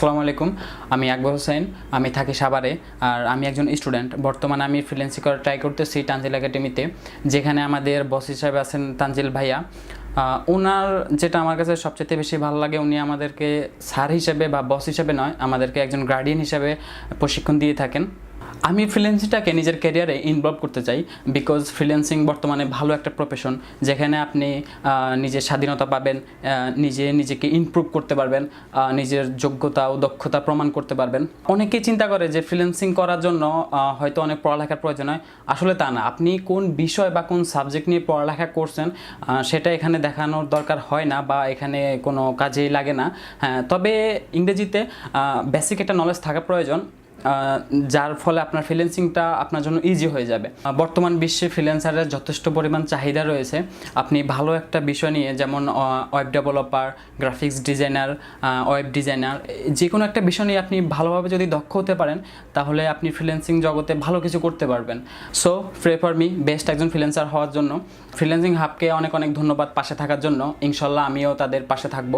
আসসালামু আলাইকুম, আমি আকবর হোসেন। আমি থাকি সাভারে, আর আমি একজন স্টুডেন্ট। বর্তমানে আমি ফ্রিল্যান্সিং করার ট্রাই করতেছি তানজিল একাডেমিতে, যেখানে আমাদের বস হিসাবে আছেন তানজিল ভাইয়া। ওনার যেটা আমার কাছে সবচেয়ে বেশি ভালো লাগে, উনি আমাদেরকে স্যার হিসেবে বা বস হিসেবে নয়, আমাদেরকে একজন গার্ডিয়ান হিসেবে প্রশিক্ষণ দিয়ে থাকেন। আমি ফ্রিল্যান্সিংটাকে নিজের ক্যারিয়ারে ইনভলভ করতে চাই, বিকজ ফ্রিল্যান্সিং বর্তমানে ভালো একটা প্রফেশন, যেখানে আপনি নিজের স্বাধীনতা পাবেন, নিজেকে ইমপ্রুভ করতে পারবেন, নিজের যোগ্যতা ও দক্ষতা প্রমাণ করতে পারবেন। অনেকেই চিন্তা করে যে ফ্রিল্যান্সিং করার জন্য হয়তো অনেক পড়ালেখার প্রয়োজন হয়। আসলে তা না। আপনি কোন বিষয় বা কোন সাবজেক্ট নিয়ে পড়ালেখা করছেন সেটা এখানে দেখানোর দরকার হয় না, বা এখানে কোনো কাজেই লাগে না। হ্যাঁ, তবে ইংরেজিতে বেসিক একটা নলেজ থাকা প্রয়োজন, যার ফলে আপনার ফ্রিল্যান্সিংটা আপনার জন্য ইজি হয়ে যাবে। বর্তমান বিশ্বে ফ্রিল্যান্সারের যথেষ্ট পরিমাণ চাহিদা রয়েছে। আপনি ভালো একটা বিষয় নিয়ে, যেমন web developer, graphics designer, web designer, যে কোনো একটা বিষয় নিয়ে আপনি ভালোভাবে যদি দক্ষ হতে পারেন, তাহলে আপনি ফ্রিল্যান্সিং জগতে ভালো কিছু করতে পারবেন। So pray for me best একজন ফ্রিল্যান্সার হওয়ার জন্য। ফ্রিল্যান্সিং হাবকে অনেক অনেক ধন্যবাদ পাশে থাকার জন্য। ইনশাল্লাহ আমিও তাদের পাশে থাকবো।